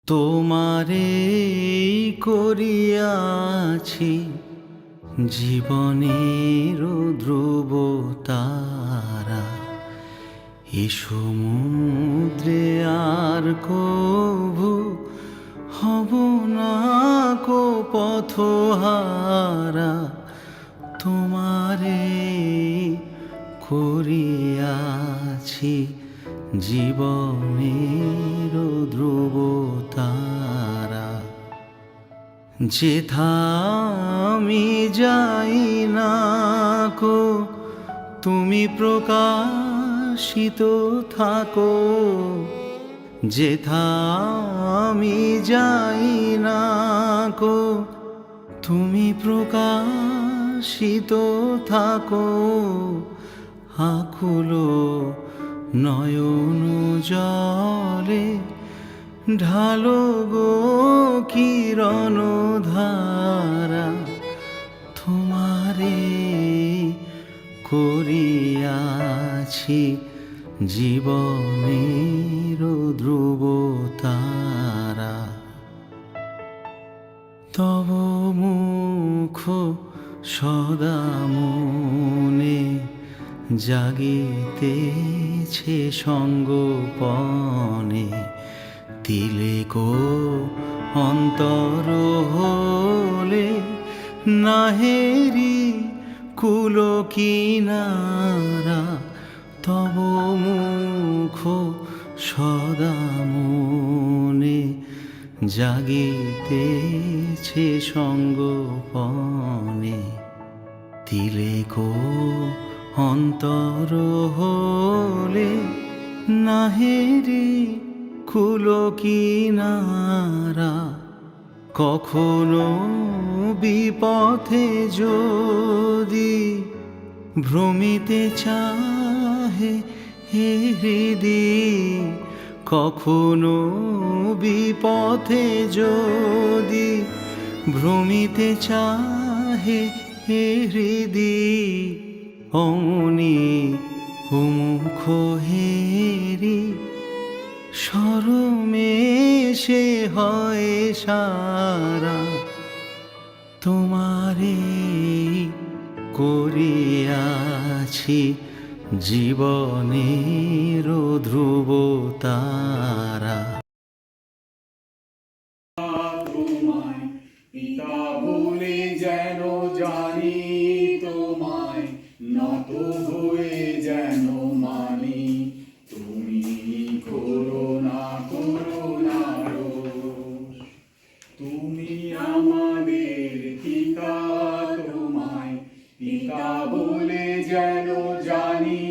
তোমারে করিয়াছি জীবনের ধ্রুব তারা, এ সমুদ্রে আর কভু হব না কো পথহারা। তোমারে করিয়াছি জীবনের ধ্রুব তারা, যেথা আমি যাই না কো তুমি প্রকাশিত থাকো। যেথা আমি যাই না কো তুমি প্রকাশিত থাকো। আকুলো নয়ন জলে ঢালো গো কিরণ ধারা, তোমারে করিয়াছি জীবনের ধ্রুব তারা। তব মুখ সদা মনে জাগিতেছে সঙ্গোপনে, তিলেকো অন্তর হলে নাহেরি কুল কিনারা। তব মুখ সদা মনে জাগিতেছে সঙ্গোপনে, তিলেকো অন্তর হলে নাহেরি কুল কিনারা। কখনো বিপথে যদি ভ্রমিতে চাহে হে হৃদি, কখনো বিপথে যদি ভ্রমিতে চাহে হে হৃদি, অমনি হুমুখ হেরি শরমে সে হয় সারা। তোমারে করিয়াছি জীবনের ধ্রুব তারা। তোমায় পিতা বলে যেন জানি, তোমায় নত হয়ে যেন মানি। তুমি করুণা করুণা রোষ, তুমি আমাদের পিতা, তোমায় পিতা বলে যেন জানি,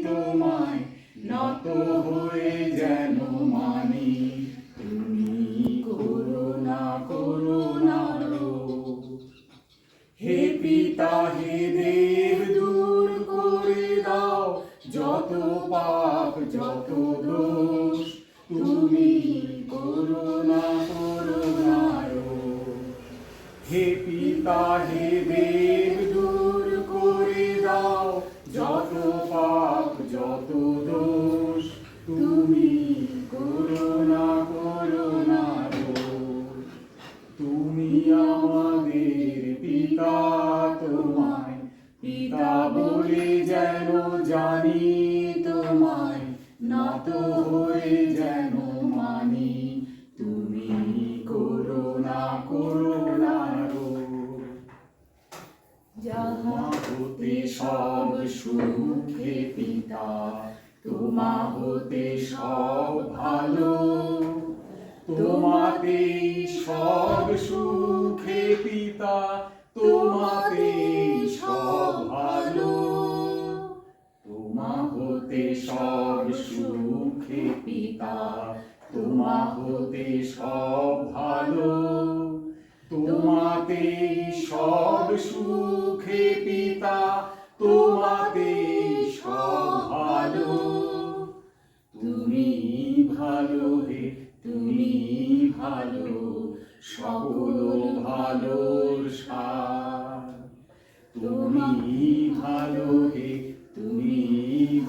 তোমায় নত হয়ে যেন মানি। তুমি করুণা করুণা রোষ, হে পিতা হে দেব দূর করে দাও যত পাপ যত দোষ। তুমি করুণা করুণা রোষ, হে পিতা হে দেব দূর করে দাও যত পাপ যত দোষ। তুমি করুণা করুণা রোষ, তুমি আমাদের পিতা, তোমায় পিতা বলে যেন জানি, তোমায় নত হয়ে যেন মানি। তুমি করুণা করুণা রোষ, যাহা হতে সব সুখে পিতা, তোমা হতে সব ভালো। তোমাতেই সব সুখে পিতা, তোমাতেই সব ভালো। তোমা হতে সব সুখে পিতা, তোমা হতে সব ভালো। তোমাতেই সব সুখে পিতা, তোমাতেই সব ভালো। তুমি ভালো হে তুমি ভালো, সকল ভালোর সার। তুমি ভালো হে তুমি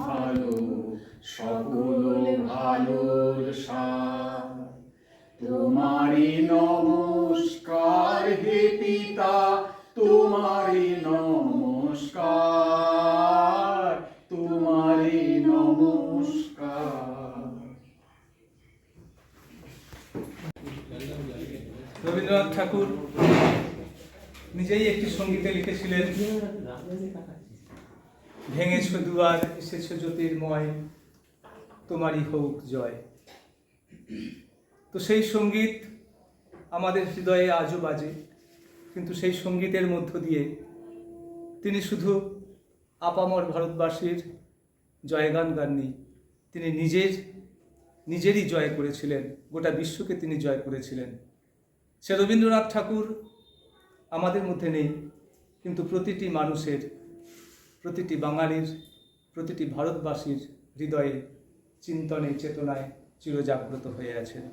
ভালো, সকল ভালোর সার। তোমারি নমস্কার হে পিতা, তোমারি নমস্কার, তোমারি নমস্কার। রবীন্দ্রনাথ ঠাকুর নিজেই একটি সঙ্গীতে লিখেছিলেন, ভেঙেছ দুয়ার এসেছ জ্যোতির্ময়, তোমারই হোক জয়। তো সেই সঙ্গীত আমাদের হৃদয়ে আজও বাজে, কিন্তু সেই সঙ্গীতের মধ্য দিয়ে তিনি শুধু আপামর ভারতবাসীর জয়গান গাননি, তিনি নিজেরই জয় করেছিলেন, গোটা বিশ্বকে তিনি জয় করেছিলেন। সে রবীন্দ্রনাথ ঠাকুর আমাদের মধ্যে নেই, কিন্তু প্রতিটি মানুষের, প্রতিটি বাঙালির, প্রতিটি ভারতবাসীর হৃদয়ে, চিন্তনে, চেতনায় চিরজাগ্রত হয়ে আছেন।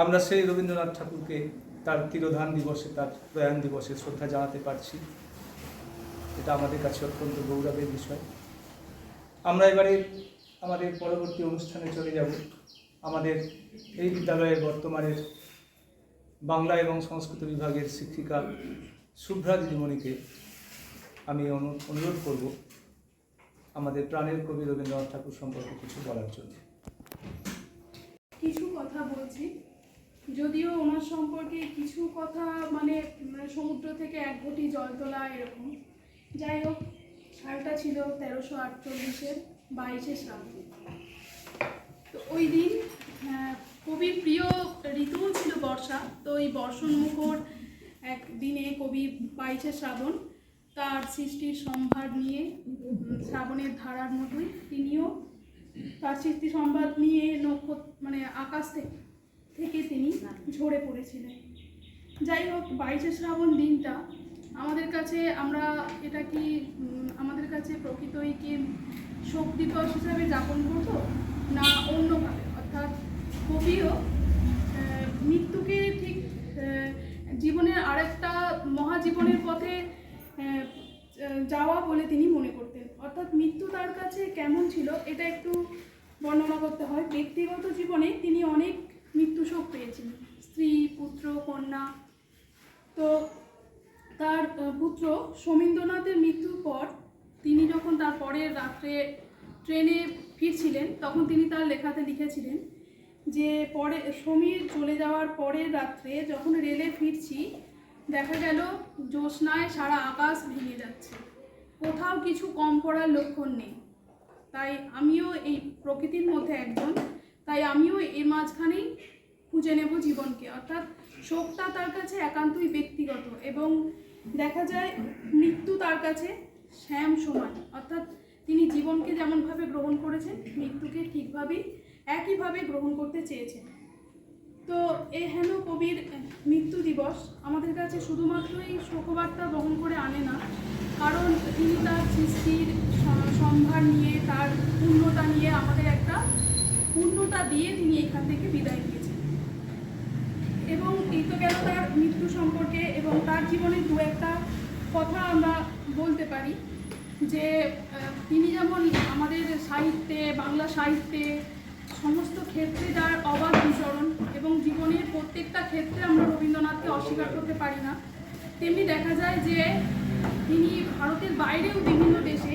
আমরা সেই রবীন্দ্রনাথ ঠাকুরকে তার তিরোধান দিবসে, তার প্রয়াণ দিবসে শ্রদ্ধা জানাতে পারছি, এটা আমাদের কাছে অত্যন্ত গৌরবের বিষয়। আমরা এবারে আমাদের পরবর্তী অনুষ্ঠানে চলে যাব। আমাদের এই বিদ্যালয়ের বর্তমানের বাংলা এবং সংস্কৃত বিভাগের শিক্ষিকা শুভ্রা দিদিমণিকে আমি অনুরোধ করব আমাদের প্রাণের কবি রবীন্দ্রনাথ ঠাকুর সম্পর্কে কিছু বলার জন্য। কিছু কথা বলছি, যদিও ওনার সম্পর্কে কিছু কথা মানে সমুদ্র থেকে এক ঘটি জল তোলা এরকম। যাই হোক, সালটা ছিল 1348-এর 22শে শ্রাবণ। তো ওই দিন কবির প্রিয় ঋতুও ছিল বর্ষা। তো এই বর্ষণমুখর এক দিনে কবি 22শে শ্রাবণ তার সৃষ্টির সম্ভার নিয়ে, শ্রাবণের ধারার মতোই তিনিও তার সৃষ্টি সম্ভার নিয়ে মানে আকাশ থেকে তিনি ঝরে পড়েছিলেন। যাই হোক, 22শে শ্রাবণ দিনটা আমাদের কাছে, আমরা এটা কি আমাদের কাছে প্রকৃতই কি শোক দিবস হিসাবে যাপন করব না অন্যভাবে? অর্থাৎ কবিও মৃত্যুকে ঠিক জীবনের আরেকটা মহাজীবনের পথে যাওয়া বলে তিনি মনে করতেন। অর্থাৎ মৃত্যু তার কাছে কেমন ছিল এটা একটু বর্ণনা করতে হয়। ব্যক্তিগত জীবনে তিনি অনেক মৃত্যু শোক পেয়েছেন, স্ত্রী, পুত্র, কন্যা। তো তার পুত্র সমীন্দ্রনাথের মৃত্যুর পর তিনি যখন তার পরের রাত্রে ট্রেনে ফিরছিলেন, তখন তিনি তার লেখাতে লিখেছিলেন যে পরে সমীর চলে যাওয়ার পরের রাত্রে যখন রেলে ফিরছি, দেখা গেল জ্যোৎস্নায় সারা আকাশ ভেঙে যাচ্ছে, কোথাও কিছু কম পড়ার লক্ষণ নেই। তাই আমিও এই প্রকৃতির মধ্যে একজন, তাই আমিও এর মাঝখানেই খুঁজে নেব জীবনকে। অর্থাৎ শোকটা তার কাছে একান্তই ব্যক্তিগত, এবং দেখা যায় মৃত্যু তার কাছে শ্যাম সমান। অর্থাৎ তিনি জীবনকে যেমনভাবে গ্রহণ করেছেন, মৃত্যুকে ঠিকভাবেই একইভাবে গ্রহণ করতে চেয়েছেন। তো এই হেন কবির মৃত্যু দিবস আমাদের কাছে শুধুমাত্রই শোকবার্তা বহন করে আনে না, কারণ তিনি তার সৃষ্টির সম্ভার নিয়ে, তার পূর্ণতা নিয়ে আমাদের একটা পূর্ণতা দিয়ে তিনি এখান থেকে বিদায় নিয়েছেন। এবং এই তো গেল তার মৃত্যু সম্পর্কে, এবং তার জীবনে দু একটা কথা আমরা বলতে পারি যে তিনি যেমন আমাদের সাহিত্যে, বাংলা সাহিত্যে সমস্ত ক্ষেত্রে তার অবাধ বিচরণ, এবং জীবনের প্রত্যেকটা ক্ষেত্রে আমরা রবীন্দ্রনাথকে অস্বীকার করতে পারি না, তেমনি দেখা যায় যে তিনি ভারতের বাইরেও বিভিন্ন দেশে,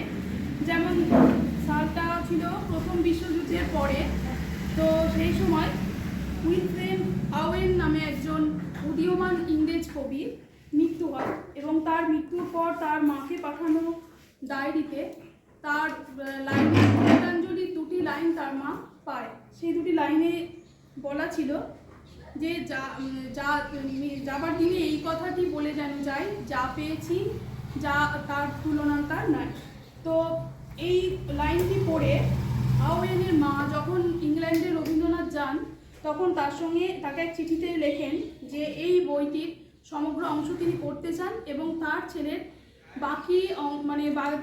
যেমন সালটা ছিল প্রথম বিশ্বযুদ্ধের পরে, তো সেই সময় উইলফ্রেড আওয়েন নামে একজন উদীয়মান ইংরেজ কবির মৃত্যু হয়, এবং তার মৃত্যুর পর তার মাকে পাঠানো ডায়েরিতে তার লাইনে গীতাঞ্জলির দুটি লাইন তার মা পায়। সেই দুটি লাইনে বলা ছিল যে যাবার দিনে এই কথাটি বলে যেন যাই, যা পেয়েছি যা তার তুলনা তার নাই। তো এই লাইনটি পড়ে আওয়েনের মা যখন ইংল্যান্ডে রবীন্দ্রনাথ যান, তখন তাকে এক চিঠিতে লেখেন যে এই বইটির সমগ্র অংশ তিনি পড়তে চান, এবং তার ছেলের বাকি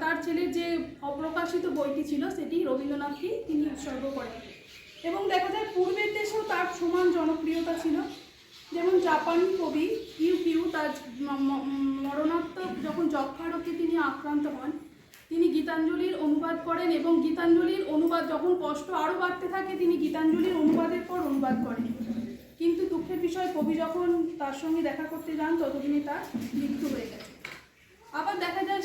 তার ছেলের যে অপ্রকাশিত বইটি ছিল সেটি রবীন্দ্রনাথকে তিনি উৎসর্গ করেন। এবং দেখা যায় পূর্বের দেশেও তার সমান জনপ্রিয়তা ছিল। যেমন জাপানি কবি কিউ তার মরণাত্মক যখন যক্ষারোগে তিনি আক্রান্ত হন, তিনি গীতাঞ্জলির অনুবাদ করেন, এবং গীতাঞ্জলির অনুবাদ যখন কষ্ট আরও বাড়তে থাকে, তিনি গীতাঞ্জলির অনুবাদের পর অনুবাদ করেন। কিন্তু দুঃখের বিষয় কবি যখন তার সঙ্গে দেখা করতে যান ততদিনই তার মৃত্যু হয়ে গেছে। আবার দেখা যায়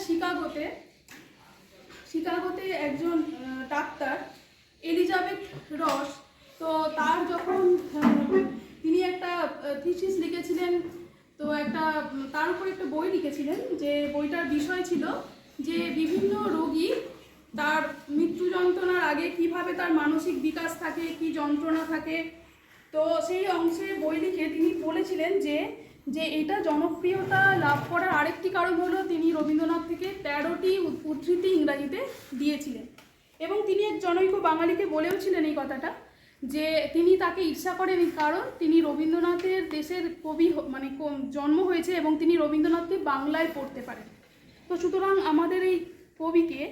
শিকাগোতে একজন ডাক্তার এলিজাবেথ রস, তো তার যখন তিনি একটা থিসিস লিখেছিলেন, তো তার উপর একটা বই লিখেছিলেন, যে বইটার বিষয় ছিল যে বিভিন্ন রোগী তার মৃত্যু যন্ত্রণার আগে কিভাবে তার মানসিক বিকাশ থাকে, কি যন্ত্রণা থাকে। তো সেই অংশে বই লিখে তিনি বলেছিলেন যে এটা জনপ্রিয়তা লাভ করার আরেকটি কারণ হলো তিনি রবীন্দ্রনাথ থেকে 13টি উদ্ধৃতি ইংরাজিতে দিয়েছিলেন, এবং তিনি এক জনৈক বাঙালিকে বলেও ছিলেন এই কথাটা, যে তিনি তাকে ঈর্ষা করেন, কারণ তিনি রবীন্দ্রনাথের দেশের কবি মানে জন্ম হয়েছে এবং তিনি রবীন্দ্রনাথকে বাংলায় পড়তে পারেন। তো সুতরাং আমাদের এই কবিকে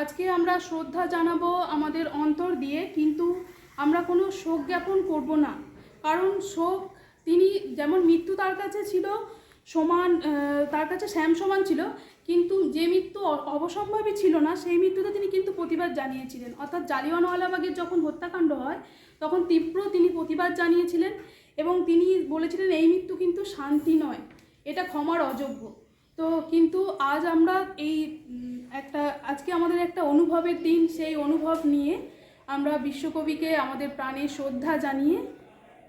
আজকে আমরা শ্রদ্ধা জানাবো আমাদের অন্তর দিয়ে, কিন্তু আমরা কোনো শোক জ্ঞাপন করব না, কারণ শোক তিনি যেমন মৃত্যু তার কাছে ছিল সমান, তার কাছে শ্যাম সমান ছিল, কিন্তু যে মৃত্যু অবসম্ভাবী ছিল না সেই মৃত্যুতে তিনি কিন্তু প্রতিবাদ জানিয়েছিলেন। অর্থাৎ জালিয়ানওয়ালাবাগের যখন হত্যাকাণ্ড হয় তখন তীব্র তিনি প্রতিবাদ জানিয়েছিলেন এবং তিনি বলেছিলেন এই মৃত্যু কিন্তু শান্তি নয়, এটা ক্ষমার অযোগ্য। তো কিন্তু আজ আমরা আজকে আমাদের একটা অনুভবের দিন, সেই অনুভব নিয়ে আমরা বিশ্বকবিকে আমাদের প্রাণে শ্রদ্ধা জানিয়ে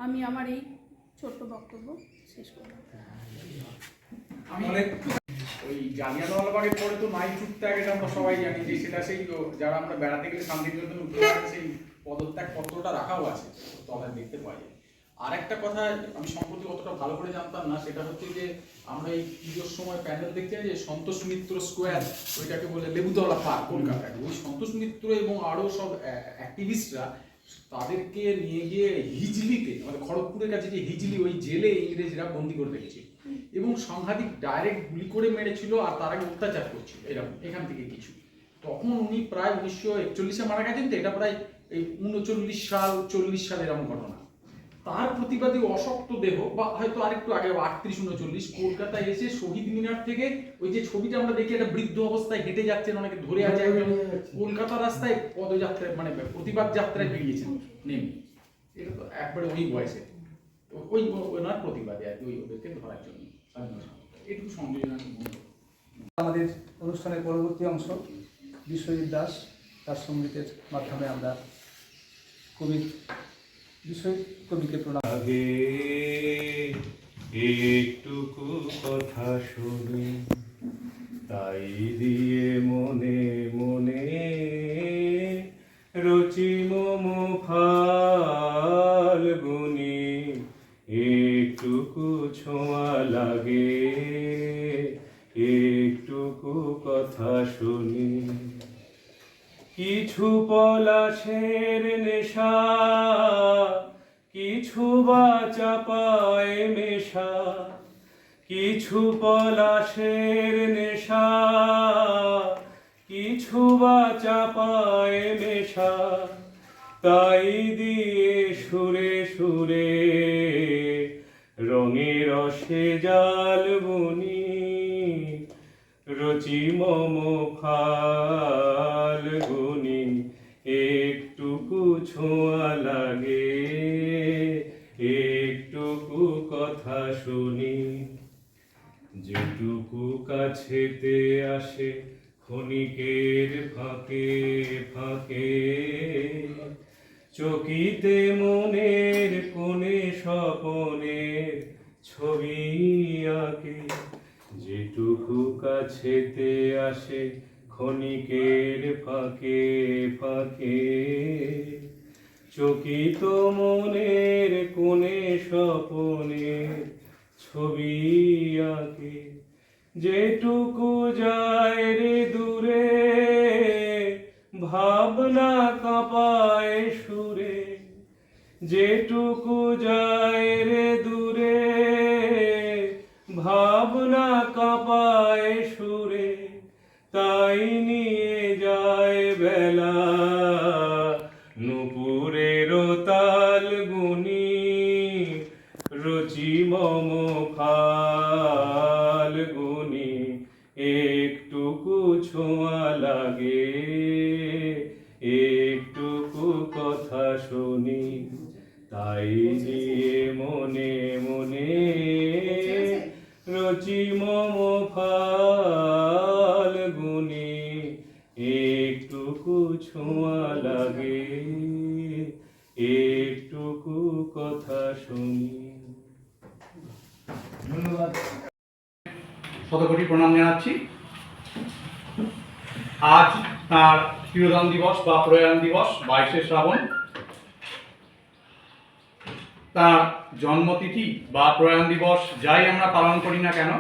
আমি আমার এই ছোট্ট বক্তব্য শেষ করলাম। আমি ওই জালিয়ানওয়ালাবাগের পরে তো নাইট ত্যাগ, এটা আমরা সবাই জানি যে সেটা সেই যারা আমরা বেড়াতে গেলে শান্তিনিকেতন উত্তরবঙ্গে সেই পদত্যাগ পত্রটা রাখাও আছে, তলায় দেখতে পাই। আর একটা কথা আমি সম্প্রতি অতটা ভালো করে জানতাম না, সেটা হচ্ছে যে আমরা এই পুজোর সময় প্যান্ডেল দেখতে যে সন্তোষ মিত্র স্কোয়ার, ওইটাকে বলে লেবুতলা পার্ক কলকাতায়, ওই সন্তোষ মিত্র এবং আরও সব অ্যাক্টিভিস্টরা তাদেরকে নিয়ে গিয়ে হিজলিতে, আমাদের খড়গপুরের কাছে যে হিজলি, ওই জেলে ইংরেজরা বন্দি করে রেখেছিল এবং সাংঘাতিক ডাইরেক্ট গুলি করে মেরেছিল, আর তার আগে অত্যাচার করছিল এরকম এখান থেকে কিছু। তখন উনি প্রায় 1941-এ মারা গেছেন, তো এটা প্রায় এই 39 সাল 40 সাল এরকম ঘটনা। তার প্রতিবাদী অশক্ত দেহ, বা হয়তো আরেকটু আগে 38-39 কলকাতায় এসে শহীদ মিনার থেকে ওই যে ছবিটা আমরা দেখি, একটা বৃদ্ধ অবস্থায় হেঁটে যাচ্ছেন, অনেকে ধরে আছে, একজন কলকাতা রাস্তায় পদযাত্রায় মানে প্রতিবাদ যাত্রায় বেরিয়েছেন নেমে, এটা তো একবারে ওই বয়সে ওই ওনার প্রতিবাদে আর কি, ওই ওদেরকে ধরার জন্য এটুকু সংযোজন। আমাদের অনুষ্ঠানের পরবর্তী অংশ বিশ্বজিৎ দাস তার সঙ্গীতের মাধ্যমে আমরা কবিকে প্রণাম। আগে একটুকু কথা শুনি, তাই দিয়ে মনে মনে রচি মম ফাল্গুনি, একটুকু ছোঁয়া লাগে, একটুকু কথা শুনি। কিছু পলাশের নেশা, কিছু বা চাপায় মেশা, কিছু পলাশের নেশা, কিছু বা চাপায় মেশা, তাই দিয়ে সুরে সুরে রঙে রসে জাল বুনি, রচি মম ফাল্গুনি, একটুকু ছোঁয়া লাগে, একটুকু কথা শুনি। যেটুকু কাছেতে আসে ক্ষণিকের ফাঁকে ফাঁকে, চকিতে মনের কোণে স্বপনের ছবি আঁকে। যেটুকু কাছেতে আসে ক্ষণিকের ফাঁকে ফাঁকে, চকিত মনের কোণে স্বপনের ছবি আঁকে। যেটুকু যায় রে দূরে, ভাবনা কাঁপায় সুরে, যেটুকু যায় রে দূরে, ভাবনা কাঁপায় সুরে, তাই নিয়ে যায় বেলা নূপুরের তাল গুনি, রচি মম ফাল্গুনি, একটুকু ছোঁয়া লাগে, একটুকু কথা শুনি, তাই মনে মনে রচি মম ফাল্গুনে একটুকু ছোঁয়া লাগে একটুকু কথা শুনি। ধন্যবাদ। শতকোটি প্রণাম জানাচ্ছি। আজ তার তিরোধান দিবস বা প্রয়াণ দিবস 22শে শ্রাবণ। তার জন্মতিথি বা প্রয়াণ দিবস যাই আমরা পালন করি না কেন,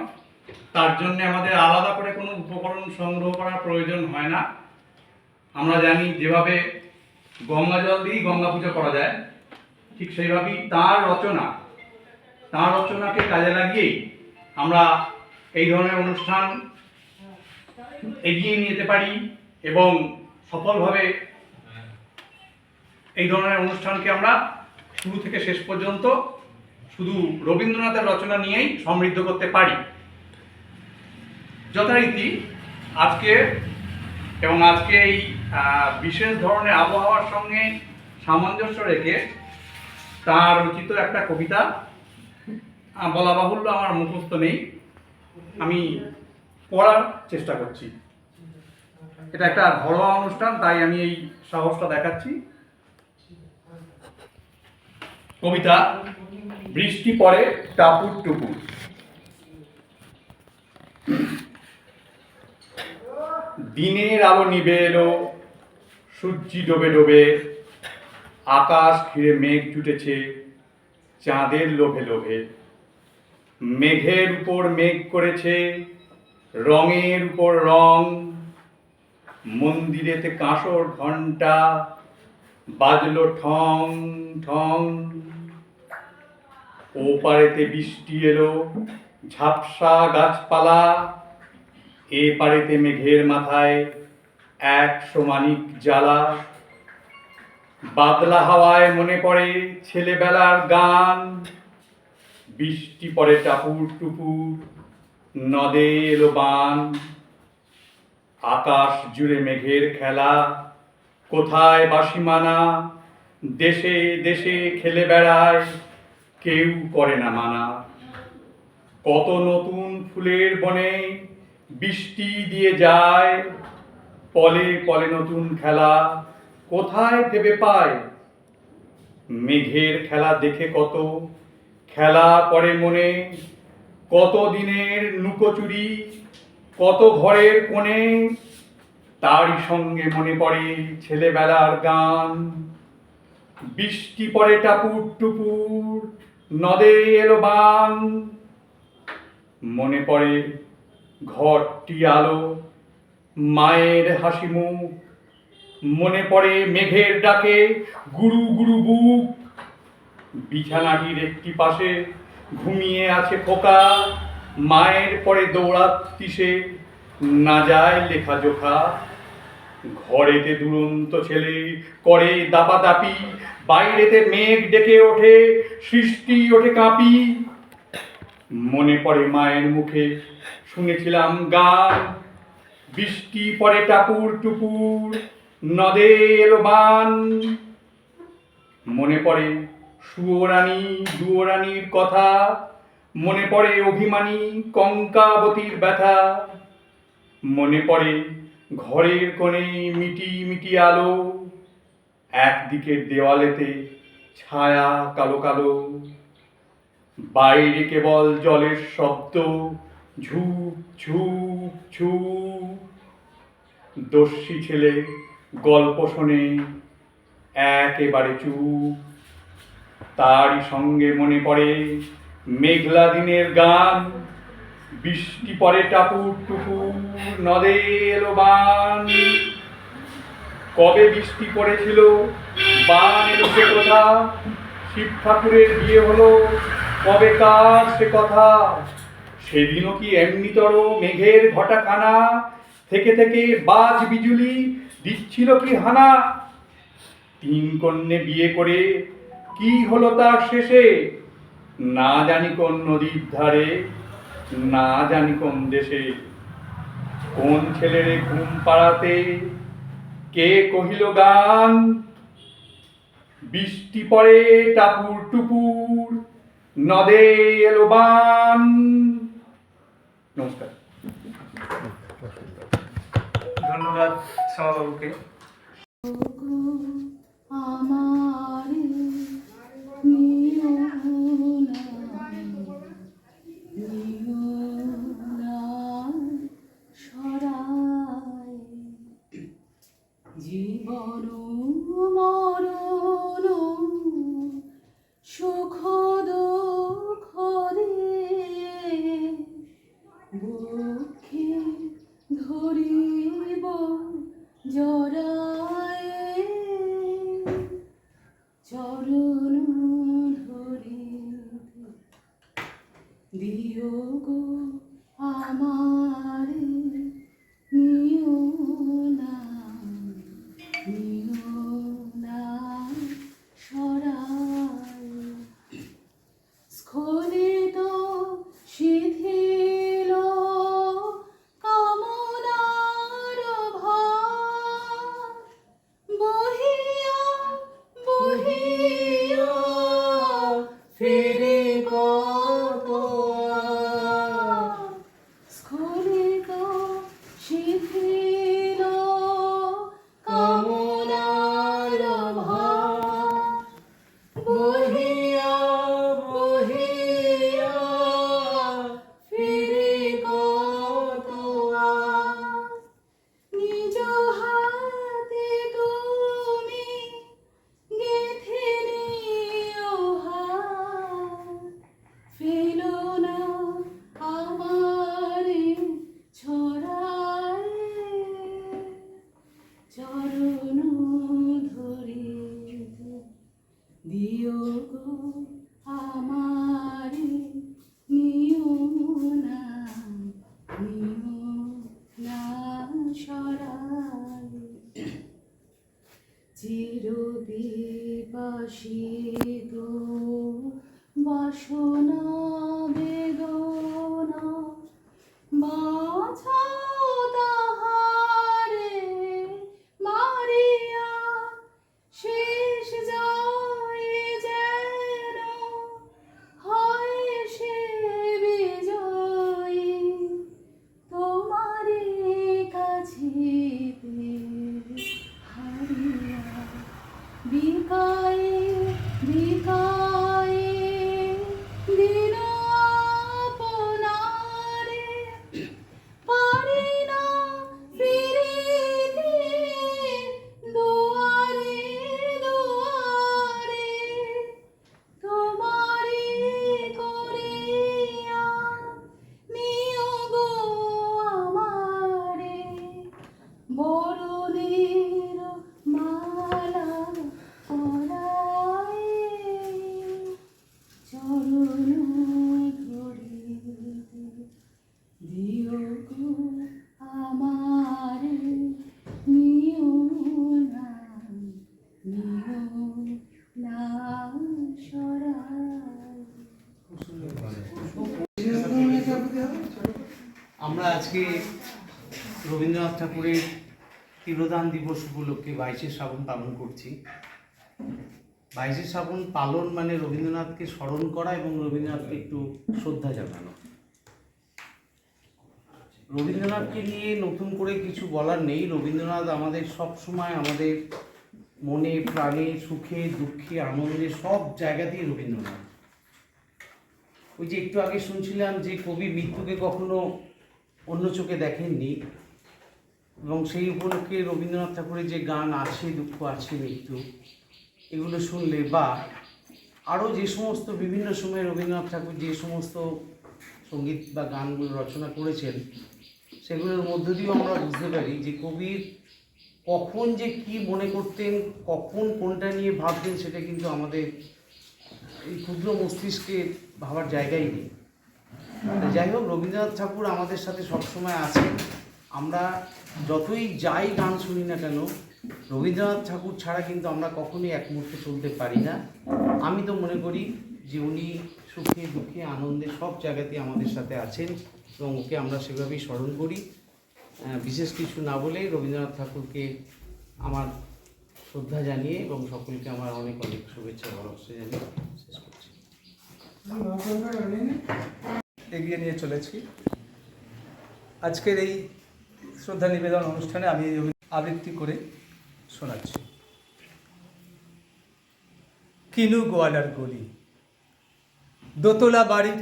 তার জন্য আমাদের আলাদা করে কোনো উপকরণ সংগ্রহ করার প্রয়োজন হয় না। আমরা জানি যেভাবে গঙ্গা জল দিয়েই গঙ্গা পুজো করা যায়, ঠিক সেইভাবেই তার রচনাকে কাজে লাগিয়েই আমরা এই ধরনের অনুষ্ঠান এগিয়ে নিয়ে যেতে পারি এবং সফলভাবে এই ধরনের অনুষ্ঠানকে আমরা শুরু থেকে শেষ পর্যন্ত শুধু রবীন্দ্রনাথের রচনা নিয়েই সমৃদ্ধ করতে পারি। যথারীতি আজকে এই বিশেষ ধরনের আবহাওয়ার সঙ্গে সামঞ্জস্য রেখে তার রচিত একটা কবিতা বলা বাহুল্য, আমার মুখস্থ নেই, আমি পড়ার চেষ্টা করছি। এটা একটা ঘরোয়া অনুষ্ঠান, তাই আমি এই সাহসটা দেখাচ্ছি। কবিতা বৃষ্টি পড়ে টাপুর টুপুর। দিনের আলো নিভে এলো, সূর্যি ডোবে ডোবে, আকাশ ঘিরে মেঘ জুটেছে চাঁদের লোভে লোভে। মেঘের উপর মেঘ করেছে রঙের উপর রং, মন্দিরেতে কাঁসর ঘণ্টা বাজলো ঠং ঠং। ও পারেতে বৃষ্টি এলো ঝাপসা গাছপালা, এ পারেতে মেঘের মাথায় 100 মানিক জ্বালা। বাদলা হাওয়ায় মনে পড়ে ছেলেবেলার গান, বৃষ্টি পড়ে টাপুর টুপুর, নদে এলো বান। আকাশ জুড়ে মেঘের খেলা, কোথায় বাসিমানা, দেশে দেশে খেলে বেড়ায়, কেউ করে না মানা। কত নতুন ফুলের বনে বৃষ্টি দিয়ে যায়, পলে পলে নতুন খেলা কোথায় ভেবে পায়। মেঘের খেলা দেখে কত খেলা পড়ে মনে, কত দিনের লুকোচুরি, কত ঘরের কোণে। তারই সঙ্গে মনে পড়ে ছেলেবেলার গান, বৃষ্টি পড়ে টাপুর টুপুর, নদে এলো বান। মনে পড়ে ঘরটি আলো, মায়ের হাসি মুখ, মনে পড়ে মেঘের ডাকে গুরু গুরু বুক। বিছানাটির একটি পাশে ঘুমিয়ে আছে খোকা, মায়ের পরে দৌড়াচ্ছি সে না যায় লেখাজোখা। ঘরেতে দুরন্ত ছেলে করে দাপাদাপি, বাইরেতে মেঘ ডেকে ওঠে সৃষ্টি ওঠে কাঁপি। মনে পড়ে মায়ের মুখে শুনেছিলাম গান, বৃষ্টি পড়ে টাপুর টুপুর, নদে এলো বান। মনে পড়ে সুয়োরানী দুয়োরানীর কথা, মনে পড়ে অভিমানী কঙ্কাবতীর ব্যথা। মনে পড়ে ঘরের কোণে মিটি মিটি আলো, একদিকের দেওয়ালেতে ছায়া কালো কালো। বাইরে কেবল জলের শব্দ ঝুপ ঝুপ ঝুপ। দস্যি ছেলে গল্প শোনে একেবারে চুপ। তারই সঙ্গে মনে পড়ে মেঘলা দিনের গান, বৃষ্টি পড়ে টাপুর টুপুর, নদে এলো বান। কবে বৃষ্টি পড়েছিল, বান এলো সে কথা, শিব ঠাকুরের বিয়ে হলো কবে কার সে কথা। সেদিনও কি এমনিতর মেঘের ঘটাখানা, থেকে থেকে বাজ বিজুলি দিচ্ছিল কি হানা। 3 কন্যে বিয়ে করে কি হলো তার শেষে, না জানি কোন নদীর ধারে, না জানি কোন দেশে। কোন ছেলেরে ঘুম পাড়াতে কে কহিল গান, বৃষ্টি পড়ে টাপুর টুপুর, নদে এলো বান। নমস্কার। ধন্যবাদ শ্যামাবাবুকে। আমার নিও না সরায় জীবন মরণ সুখ দুঃখ বুকে ধরিব জড়ায় চরণ ধরি দিও গো আমার নিও না সরায় স্খলিত শিথিল কামনার ভার বহিয়া বহিয়া ফিরে কত স্খলিত শিথিল কামনার ভার বহিয়া বহিয়া ফিরে কত নিজ হাতে তুমি গেঁথে নিও হাত ফেলো না আমারে ছড়ায় চরণ ধরি দিও গো আমারে নিও না সরায় চির বিপাসিত বাসনা বেদনা বাছাও তাহারে মারিয়া শেষ যায় যেন হয় সে বিজয়ী তোমারে কাছিতে হারিয়া বিকায়ে বিকায়ে দিন আপনারে পারি না ফিরিতে দুয়ারে দুয়ারে তোমারি করিয়া নিও গো আমারে বরণের মালা পরায় চরণ ধরি দিও গো আমারে নিও না সরায়। আমরা আজকে রবীন্দ্রনাথ ঠাকুরের তিরোধান দিবস উপলক্ষে 22শে শ্রাবণ পালন করছি। 22শে শ্রাবণ পালন মানে রবীন্দ্রনাথকে স্মরণ করা এবং রবীন্দ্রনাথকে একটু শ্রদ্ধা জানানো। রবীন্দ্রনাথকে নিয়ে নতুন করে কিছু বলার নেই। রবীন্দ্রনাথ আমাদের সব সময় আমাদের মনে প্রাণে সুখে দুঃখে আনন্দে সব জায়গাতেই রবীন্দ্রনাথ। ওই যে একটু আগে শুনছিলাম যে কবি মৃত্যুকে কখনো অন্য চোখে দেখেননি, এবং সেই উপলক্ষে রবীন্দ্রনাথ ঠাকুরের যে গান আছে দুঃখ আছে মৃত্যু, এগুলো শুনলে বা আরও যে সমস্ত বিভিন্ন সময়ে রবীন্দ্রনাথ ঠাকুর যে সমস্ত সঙ্গীত বা গানগুলো রচনা করেছেন, সেগুলোর মধ্য দিয়েও আমরা বুঝতে পারি যে কবির কখন যে কি মনে করতেন, কখন কোনটা নিয়ে ভাবতেন, সেটা কিন্তু আমাদের এই ক্ষুদ্র মস্তিষ্কে ভাবার জায়গাই নেই। যাই হোক, রবীন্দ্রনাথ ঠাকুর আমাদের সাথে সবসময় আছেন। আমরা যতই যাই গান শুনি না কেন, রবীন্দ্রনাথ ঠাকুর ছাড়া কিন্তু আমরা কখনোই এক মুহূর্তে চলতে পারি না। আমি তো মনে করি যে উনি সুখে দুঃখে আনন্দে সব জায়গাতেই আমাদের সাথে আছেন এবং ওকে আমরা সেভাবেই স্মরণ করি। বিশেষ কিছু না বলে রবীন্দ্রনাথ ঠাকুরকে আমার শ্রদ্ধা জানিয়ে এবং সকলকে আমার অনেক অনেক শুভেচ্ছা ভালোবাসা জানিয়ে শেষ করছি। এগিয়ে নিয়ে চলেছি। আজকের এই শ্রদ্ধা নিবেদন অনুষ্ঠানে আমি এই আবৃত্তি করে শোনাচ্ছি। কিনু গোয়ালার গলি, দোতলা বাড়ির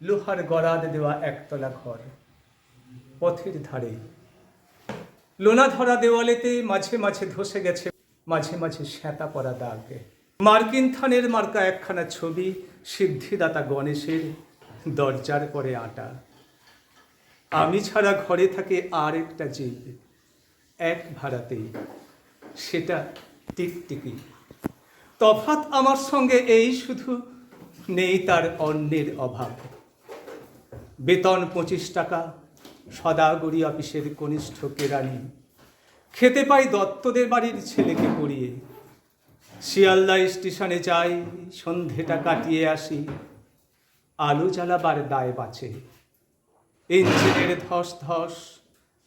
লোহার গরাদ দেওয়া একতলা ঘর, পথের ধারে লোনা ধরা দেওয়ালেতে মাঝে মাঝে ধসে গেছে মাঝে মাঝে শ্যাঁতা পড়া দাগ। মার্কিন থানের মার্কা একখানা ছবি, সিদ্ধিদাতা গণেশের দরজার পরে আটা। আমি ছাড়া ঘরে থাকে আর একটা জীব, এক ভাড়াতেই, সেটা টিকটিকি। তফাৎ আমার সঙ্গে এই শুধু, নেই তার অন্যের অভাব। বেতন 25 টাকা, সদাগরি অফিসের কনিষ্ঠ কেরানি। খেতে পাই দত্তদের বাড়ির ছেলেকে পড়িয়ে। শিয়ালদা স্টেশনে যাই, সন্ধেটা কাটিয়ে আসি। আলো জ্বালাবার দায় বাঁচে। ইঞ্জিনের ধস ধস,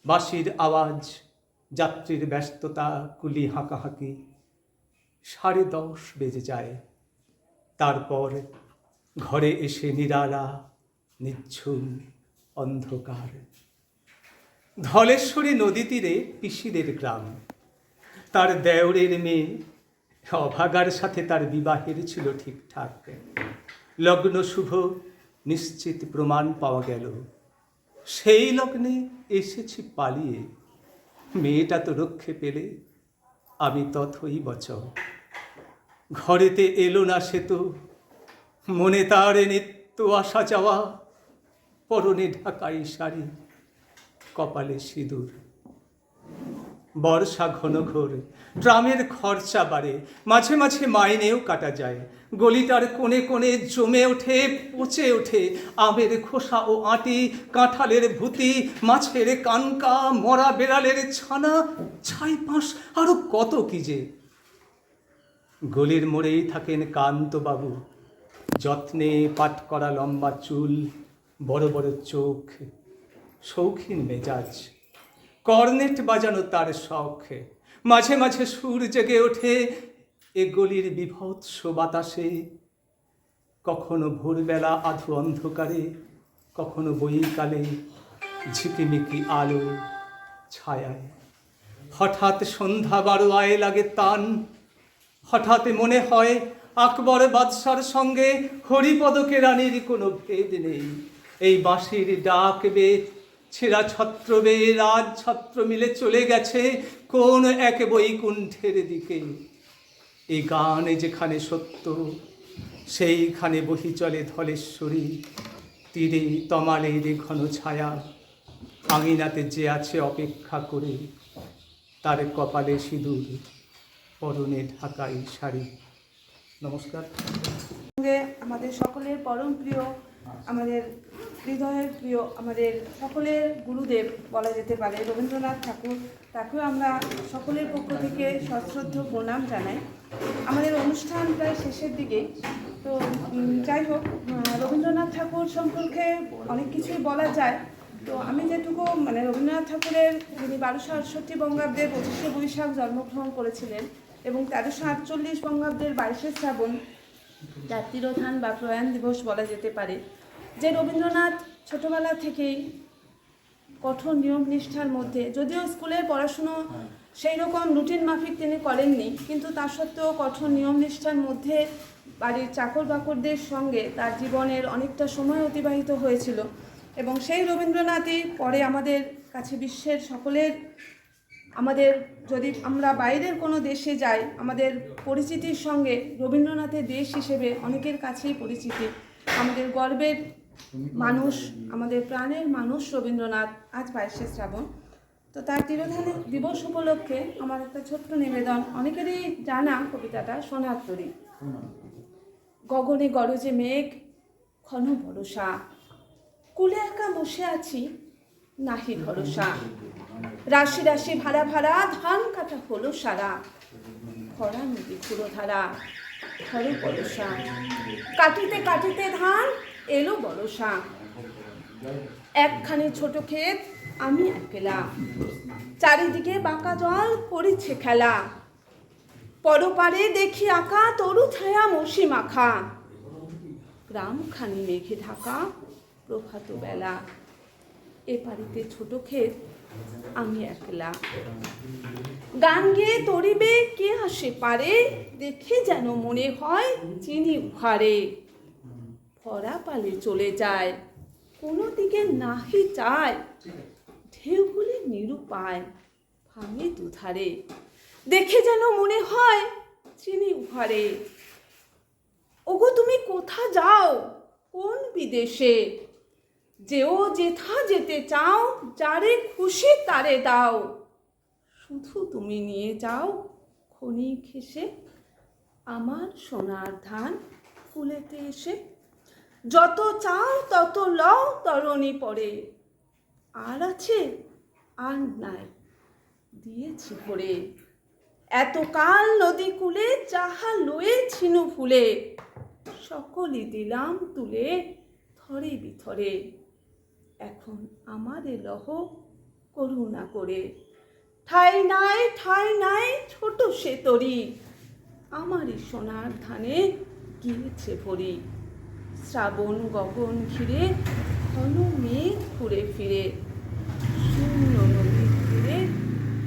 বাঁশির আওয়াজ, যাত্রীর ব্যস্ততা, কুলি হাঁকাহাঁকি। 10:30 বেজে যায়। তারপর ঘরে এসে নিরালা, নিঝুম অন্ধকার। ধলেশ্বরী নদী তীরে পিসিদের গ্রাম। তার দেওরের মেয়ে অভাগার সাথে তার বিবাহের ছিল ঠিকঠাক। লগ্ন শুভ, নিশ্চিত প্রমাণ পাওয়া গেল। সেই লগ্নে এসেছি পালিয়ে। মেয়েটা তো রক্ষে পেলে, আমি তথই বচ। ঘরেতে এলো না সে তো, মনে তার নিত্য আসা যাওয়া। পরনে ঢাকাই শাড়ি, কপালে সিঁদুর। বর্ষা ঘন ঘোর, ট্রামের খরচা বাড়ে, মাঝে মাঝে মাইনেও কাটা যায়। গলিটার কোণে কোণে জমে ওঠে, পচে ওঠে আমের খোসা ও আঁটি, কাঁঠালের ভুতি, মাছের কানকা, মরা বেড়ালের ছানা, ছাইপাঁশ, আরো কত কি যে। গলির মোড়েই থাকেন কান্তবাবু, যত্নে পাট করা লম্বা চুল, বড় বড় চোখ, শৌখিন মেজাজ। কর্নেট বাজানো তার শখ। মাঝে মাঝে সুর জেগে ওঠে এ গলির বিভৎস বাতাসে। কখনো ভোরবেলা আধো অন্ধকারে, কখনো বৈকালে ঝিকিমিকি আলো ছায়ায়। হঠাৎ সন্ধ্যা 12 লাগে তান। হঠাৎ মনে হয় আকবর বাদশার সঙ্গে হরিপদকে রানীর কোনো ভেদ নেই। এই বাঁশির ডাক বে, ছেঁড়া ছত্র বেয়ে রাজ ছত্র মিলে চলে গেছে কোন এক বৈকুণ্ঠের দিকে। এই গানে যেখানে সত্য, সেইখানে বহি চলে ধলেশ্বরী। তীরে তমালের ঘন ছায়া, আঙিনাতে যে আছে অপেক্ষা করে। তার কপালে সিঁদুর, পরনে ঢাকাই শাড়ি। নমস্কার। সঙ্গে আমাদের সকলের পরম প্রিয়, আমাদের হৃদয়ের প্রিয়, আমাদের সকলের গুরুদেব বলা যেতে পারে রবীন্দ্রনাথ ঠাকুর। তাকেও আমরা সকলের পক্ষ থেকে সশ্রদ্ধ প্রণাম জানাই। আমাদের অনুষ্ঠান প্রায় শেষের দিকেই, তো যাই হোক, রবীন্দ্রনাথ ঠাকুর সম্পর্কে অনেক কিছুই বলা যায়। তো আমি যেটুকু রবীন্দ্রনাথ ঠাকুরের, যিনি 1268 বঙ্গাব্দে 25শে বৈশাখ জন্মগ্রহণ করেছিলেন এবং 1348 বঙ্গাব্দের 22শে শ্রাবণ তার তিরোধান বা প্রয়াণ দিবস বলা যেতে পারে। যে রবীন্দ্রনাথ ছোটবেলা থেকেই কঠোর নিয়ম নিষ্ঠার মধ্যে, যদিও স্কুলের পড়াশুনো সেই রকম রুটিন মাফিক তিনি করেননি, কিন্তু তা সত্ত্বেও কঠোর নিয়ম নিষ্ঠার মধ্যে বাড়ির চাকর বাকরদের সঙ্গে তার জীবনের অনেকটা সময় অতিবাহিত হয়েছিল। এবং সেই রবীন্দ্রনাথই পরে আমাদের কাছে বিশ্বের সকলের, আমাদের যদি আমরা বাইরের কোনো দেশে যাই, আমাদের পরিচিতির সঙ্গে রবীন্দ্রনাথের দেশ হিসেবে অনেকের কাছেই পরিচিতি। আমাদের গর্বের মানুষ, আমাদের প্রাণের মানুষ রবীন্দ্রনাথ। আজ 22শে শ্রাবণ, তো তার তিরোধান দিবস উপলক্ষে আমার একটা ছোট্ট নিবেদন। অনেকেরই জানা কবিতাটা, সোনার তরী। গগনে গরজে মেঘ, ঘন বরষা, কুলে একা বসে আছি নাহি ভরসা। রাশি রাশি ভাড়া ভাড়া, ধান কাটা হলো সারা। খরা নদী ক্ষুরধারা, খর বরষা। কাটিতে কাটিতে ধান এলো বরষা। একখানি ছোট ক্ষেত, আমি একলা। চারিদিকে বাঁকা জল করিছে খেলা। পরপারে দেখি আঁকা তরু ছায়া মসি মাখা। গ্রামখানি মেঘে ঢাকা প্রভাত বেলা, এ বাড়িতে ছোট ক্ষেত, আমি একলা। গান গেয়ে তরিবে কে আসে পারে, দেখে যেন মনে হয় চিনি উহারে। ভরা পালে চলে যায়, কোনো দিকে নাহি চায়, ঢেউগুলি নিরুপায় ভাঙে দুধারে, দেখে যেন মনে হয় চিনি উহারে। ওগো তুমি কোথা যাও, কোন বিদেশে, যেও যেথা যেতে চাও, যারে খুশি তারে দাও, শুধু তুমি নিয়ে যাও ক্ষণিক হেসে আমার সোনার ধান ফুলেতে এসে। যত চাও তত লও তরণী পরে, আর আছে আর নাই দিয়েছি ভরে। এতকাল নদী কূলে যাহা লয়ে ছিনু ফুলে, সকলই দিলাম তুলে থরে বিথরে। এখন আমারে লহ করুণা করে, ঠাই নাই ছোট সে তরি, আমারই সোনার ধানে গিয়েছে ভরি। শ্রাবণ গগন ঘিরে ঘন মেঘ ঘুরে ফিরে, শূন্য নদীর তীরে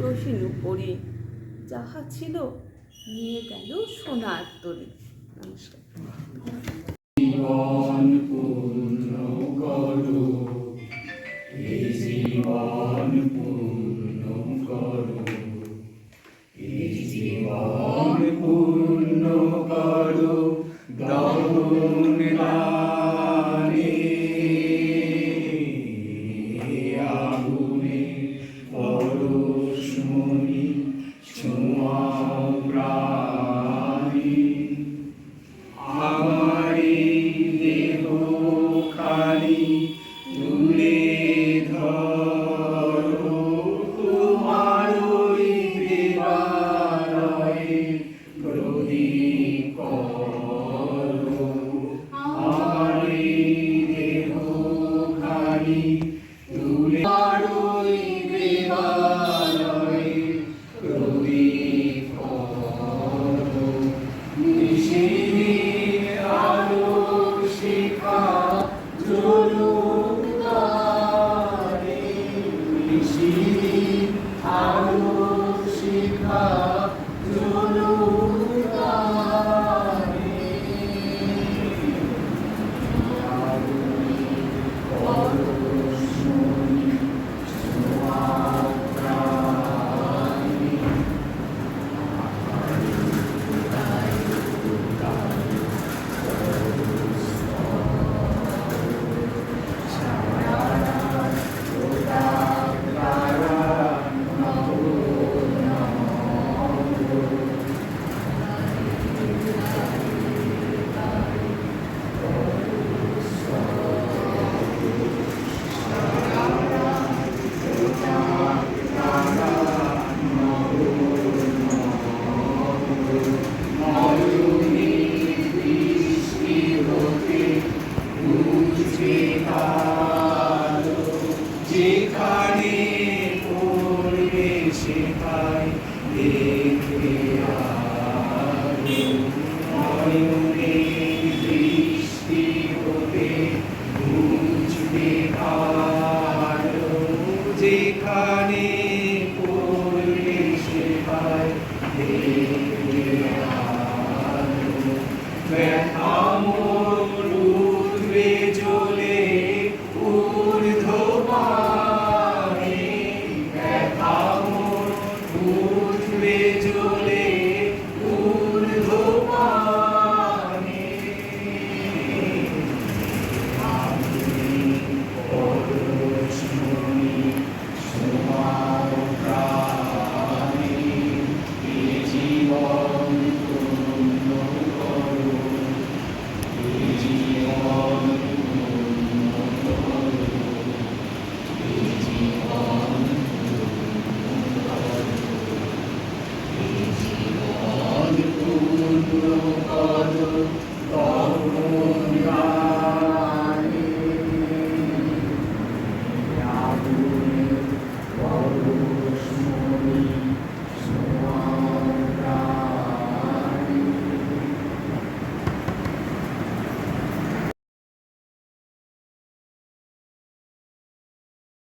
রহিনু পরি, যাহা ছিল নিয়ে গেল সোনার তরি। নমস্কার। জীবন পূর্ণ করো, এই জীবন পূর্ণ করো, এই জীবন পূর্ণ করো, দহন দানে আগুনে পরশমণি ছোঁয়াও প্রাণে। আমার এই দেহ খানি তুলে ধরো, তোমার ওই দেবালয়ে প্রদীপ করো। আমার এই দেহ খানি তুলে ওই দেবালয়ে প্রদীপ করো। নিশিদিন আলোক শিখা জ্বলুক তারে, নিশিদিন আলোক শিখা জ্বলুক তারে। পরশমণি ছোঁয়াও প্রাণে। যেখানে পড়বে সেখানে দেখবে আলো, নয়নের দৃষ্টি হতে বুঝবে আলো। যেখানে